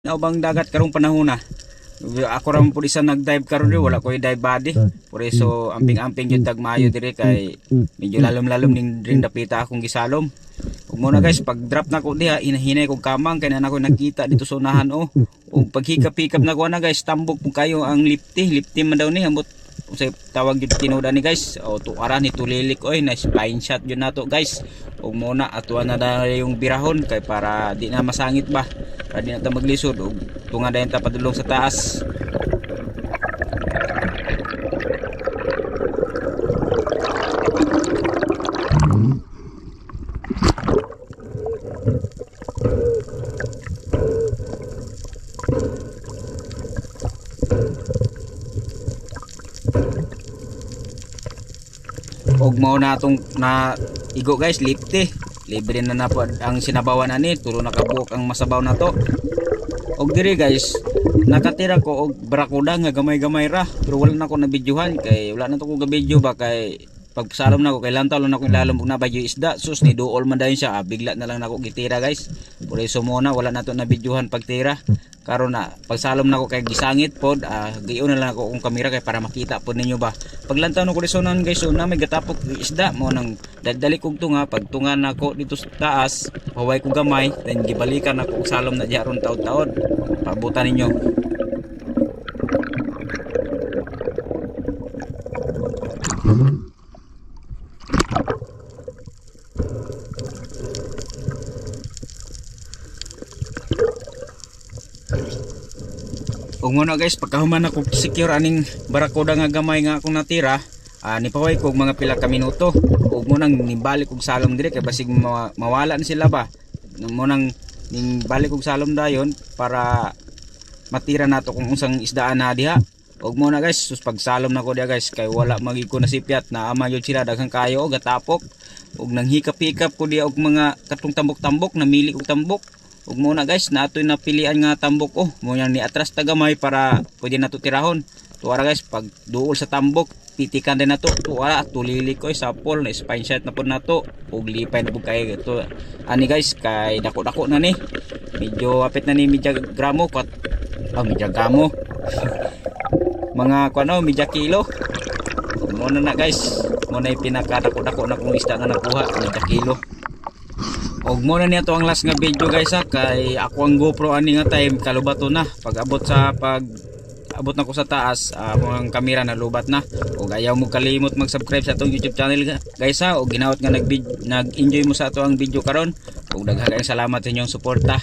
bang dagat karong panahon na. Ako ra man pud isa nag-dive karon diri, wala ko dive body. Por eso amping-amping jud tag maayo diri kay medyo lalom-lalom ning ring dapita akong gisalom. Ug mo na guys, pag drop na ko diha, hinahinay kog kamang kay na ako nakita dito sa unahan oh. Ug paghikap-hikap na ko na guys, tambok po kayo ang lifty man daw ni ambot sa tawag jud tinuda ni guys. O tuara ni tulilik oy, na spine shot jud nato guys. Ug mo na atuan na yung birahon kay para di na masangit ba. Para di na ta maglisod ug tunga dayon ta padulong sa taas. Og mao na atong na igo guys, lifty. Libre na po ang sinabawan ani, tulo na kabuok ang masabaw na to. Og diri guys, nakatira ko og barakuda nga gamay-gamay ra, pero wala na ko na bidyuhan kay wala na to ko ga-video ba kay pagsalom na ko kay lantaw lang na ko ilalom og nabay yung isda. Sus ni duol man dayon siya, bigla na lang nako gitira guys. Por eso muna wala na to na bidyuhan pagtira. Karon na pagsalom na ko kay gisangit pod, giyon na lang ako kung kamera kay para makita pod ninyo ba. Paglantaw no ko disonan guys, so na may gatapok isda mo nang dali kog tunga, pagtunga nako dito sa taas, haway ko gamay, then gibalikan ako og salom na diha ron taud-taud. Pabutan ninyo. Ug muna guys, pagkahuman ako secure aning barakuda nga gamay nga akong natira, nipaway ko mga pila ka minuto. Ug munang nibalik og salom dire kay basig mawala na sila ba. Munang balik og salom dayon para matira nato kung unsang isdaan na diha. Ug muna guys, sus pagsalom na ko diha guys kay wala magiko na sipyat na ama yun sila daghang kayo og gatapok. Ug nang hikap-hikap ko diha og mga katong tambok-tambok, namili og tambok. Ug muna guys, natoy napilian nga tambok oh, mo yang ni atras tagamay para pwede nato tirahon. Tuara guys, pag duol sa tambok, pitikan din nato. Tuara tulilik ko sapol na spine shot na pud nato. Ug lipay na pud kay to. Ani guys, kay dako-dako na ni. Medyo apit na ni medya gramo kat medya gramo. Mga kuno medya kilo. Muna na guys, muna pinakadako-dako na kung isda nga nakuha, medya kilo. Og mo na niya to ang last nga video guys kay ako ang GoPro ani nga time kalubato na pag abot abot na ko sa taas ang kamera na lubat na. Og ayaw mo kalimot mag-subscribe sa atong YouTube channel guys og ginaot nga nag-enjoy mo sa ato ang video karon. Og daghang salamat sa inyong suporta.